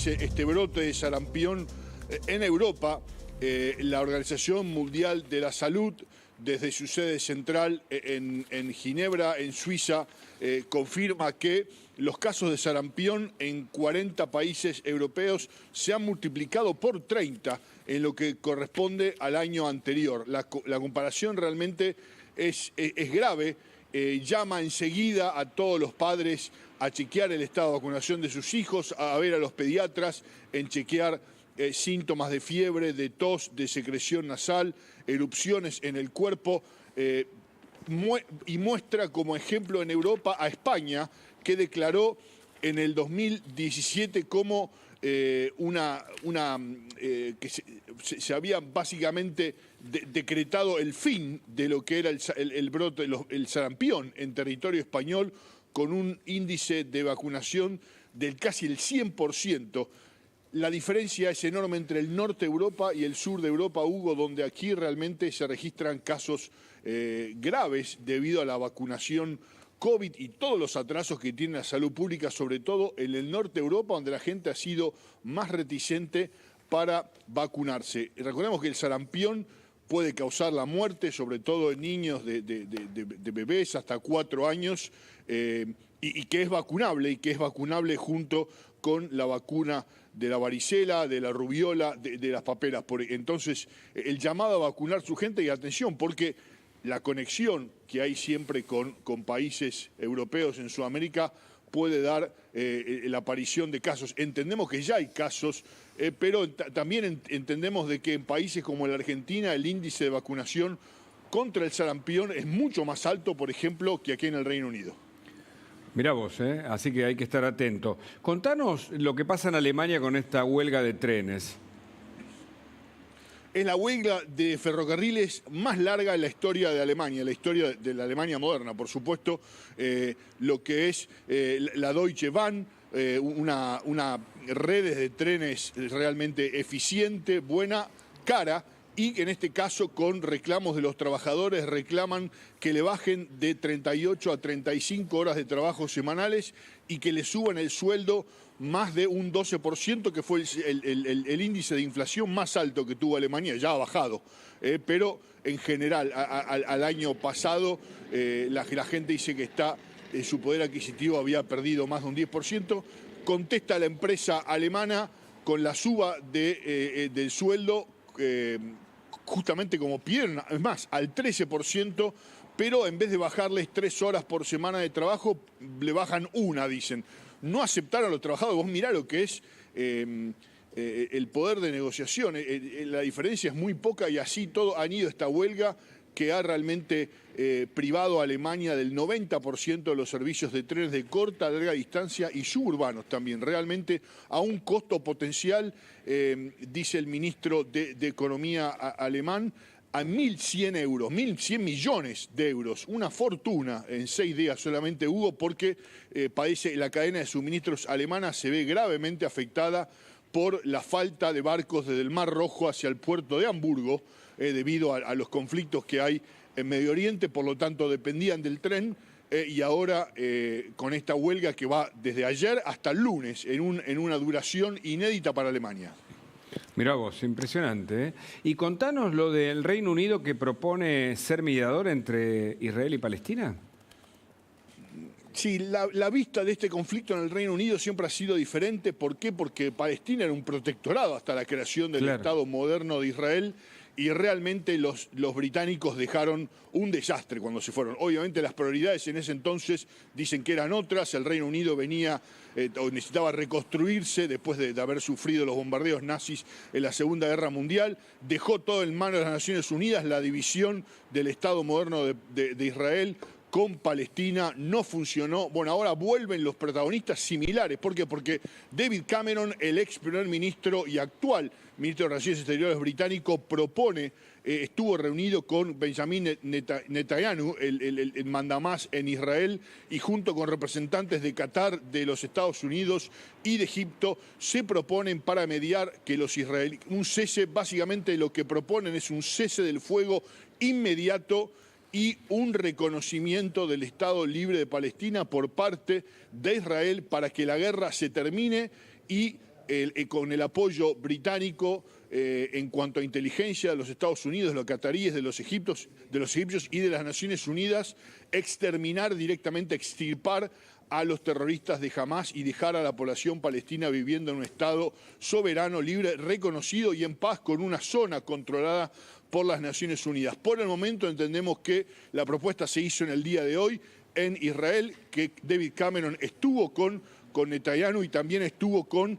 aparece este brote de sarampión en Europa, la Organización Mundial de la Salud, desde su sede central en Ginebra, en Suiza, confirma que los casos de sarampión en 40 países europeos se han multiplicado por 30 en lo que corresponde al año anterior. La comparación realmente es grave. Llama enseguida a todos los padres a chequear el estado de vacunación de sus hijos, a ver a los pediatras, en chequear síntomas de fiebre, de tos, de secreción nasal, erupciones en el cuerpo, y muestra como ejemplo en Europa a España, que declaró en el 2017 como que se había básicamente decretado el fin de lo que era el brote, el sarampión en territorio español, con un índice de vacunación del casi el 100%. La diferencia es enorme entre el norte de Europa y el sur de Europa, Hugo, donde aquí realmente se registran casos graves debido a la vacunación COVID y todos los atrasos que tiene la salud pública, sobre todo en el norte de Europa, donde la gente ha sido más reticente para vacunarse. Recordemos que el sarampión puede causar la muerte, sobre todo en niños de bebés hasta 4 años, y que es vacunable, junto con la vacuna de la varicela, de la rubiola, de las paperas. Entonces, el llamado a vacunar su gente, y atención, porque la conexión que hay siempre con países europeos en Sudamérica puede dar la aparición de casos. Entendemos que ya hay casos, pero también entendemos de que en países como la Argentina el índice de vacunación contra el sarampión es mucho más alto, por ejemplo, que aquí en el Reino Unido. Mirá vos, así que hay que estar atento. Contanos lo que pasa en Alemania con esta huelga de trenes. Es la huelga de ferrocarriles más larga en la historia de Alemania, la historia de la Alemania moderna, por supuesto, lo que es la Deutsche Bahn, una red de trenes realmente eficiente, buena, cara, y que en este caso con reclamos de los trabajadores reclaman que le bajen de 38 a 35 horas de trabajo semanales y que le suban el sueldo más de un 12%, que fue el índice de inflación más alto que tuvo Alemania. Ya ha bajado, pero en general al año pasado la gente dice que su poder adquisitivo había perdido más de un 10%. Contesta la empresa alemana con la suba del sueldo, justamente como pidieron, es más, al 13%, pero en vez de bajarles 3 horas por semana de trabajo, le bajan 1, dicen. No aceptaron a los trabajadores. Vos mirá lo que es el poder de negociación. La diferencia es muy poca y así todo han ido esta huelga que ha realmente privado a Alemania del 90% de los servicios de trenes de corta, larga distancia y suburbanos también. Realmente a un costo potencial, dice el ministro de Economía alemán, a 1.100 euros, 1.100 millones de euros, una fortuna en 6 días solamente, Hugo, porque padece la cadena de suministros alemana, se ve gravemente afectada por la falta de barcos desde el Mar Rojo hacia el puerto de Hamburgo, debido a los conflictos que hay en Medio Oriente, por lo tanto dependían del tren, y ahora con esta huelga que va desde ayer hasta el lunes, en una duración inédita para Alemania. Mirá vos, impresionante, Y contanos lo del Reino Unido, que propone ser mediador entre Israel y Palestina. Sí, la vista de este conflicto en el Reino Unido siempre ha sido diferente. ¿Por qué? Porque Palestina era un protectorado hasta la creación del Estado moderno de Israel, y realmente los británicos dejaron un desastre cuando se fueron. Obviamente las prioridades en ese entonces dicen que eran otras. El Reino Unido venía o necesitaba reconstruirse después de haber sufrido los bombardeos nazis en la Segunda Guerra Mundial. Dejó todo en manos de las Naciones Unidas. La división del Estado moderno de Israel con Palestina no funcionó. Bueno, ahora vuelven los protagonistas similares. ¿Por qué? Porque David Cameron, el ex primer ministro y actual ministro de Relaciones Exteriores británico, estuvo reunido con Benjamin Netanyahu, el mandamás en Israel, y junto con representantes de Qatar, de los Estados Unidos y de Egipto, se proponen para mediar que los israelíes, un cese. Básicamente lo que proponen es un cese del fuego inmediato y un reconocimiento del Estado Libre de Palestina por parte de Israel, para que la guerra se termine y con el apoyo británico en cuanto a inteligencia de los Estados Unidos, de los cataríes, de los egipcios y de las Naciones Unidas, exterminar directamente, extirpar a los terroristas de Hamás y dejar a la población palestina viviendo en un Estado soberano, libre, reconocido y en paz con una zona controlada por las Naciones Unidas. Por el momento entendemos que la propuesta se hizo en el día de hoy en Israel, que David Cameron estuvo con Netanyahu y también estuvo con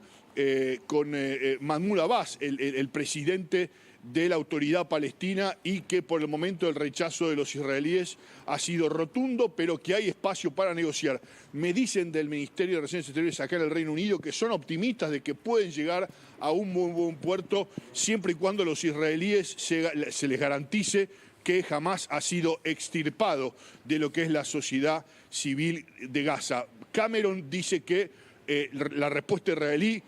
Mahmoud Abbas, el presidente de la autoridad palestina, y que por el momento el rechazo de los israelíes ha sido rotundo, pero que hay espacio para negociar. Me dicen del Ministerio de Relaciones Exteriores acá en el Reino Unido que son optimistas de que pueden llegar a un muy buen puerto siempre y cuando los israelíes se les garantice que jamás ha sido extirpado de lo que es la sociedad civil de Gaza. Cameron dice que la respuesta israelí,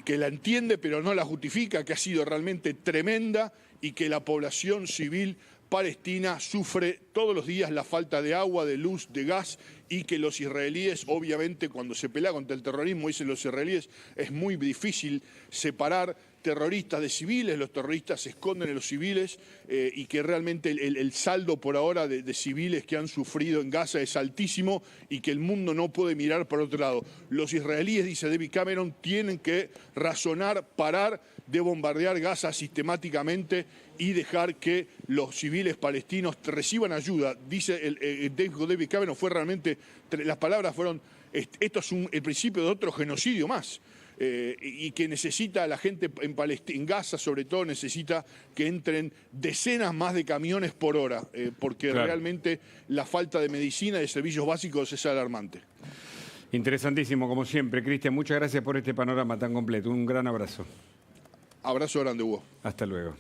que la entiende pero no la justifica, que ha sido realmente tremenda y que la población civil palestina sufre todos los días la falta de agua, de luz, de gas, y que los israelíes, obviamente, cuando se pelea contra el terrorismo, dicen los israelíes, es muy difícil separar terroristas de civiles, los terroristas se esconden en los civiles y que realmente el saldo por ahora de civiles que han sufrido en Gaza es altísimo y que el mundo no puede mirar por otro lado. Los israelíes, dice David Cameron, tienen que razonar, parar de bombardear Gaza sistemáticamente y dejar que los civiles palestinos reciban ayuda. Dice David Cameron, fue realmente, las palabras fueron, esto es el principio de otro genocidio más. Y que necesita la gente en Gaza, sobre todo, necesita que entren decenas más de camiones por hora, porque realmente la falta de medicina y de servicios básicos es alarmante. Interesantísimo, como siempre. Cristian, muchas gracias por este panorama tan completo. Un gran abrazo. Abrazo grande, Hugo. Hasta luego.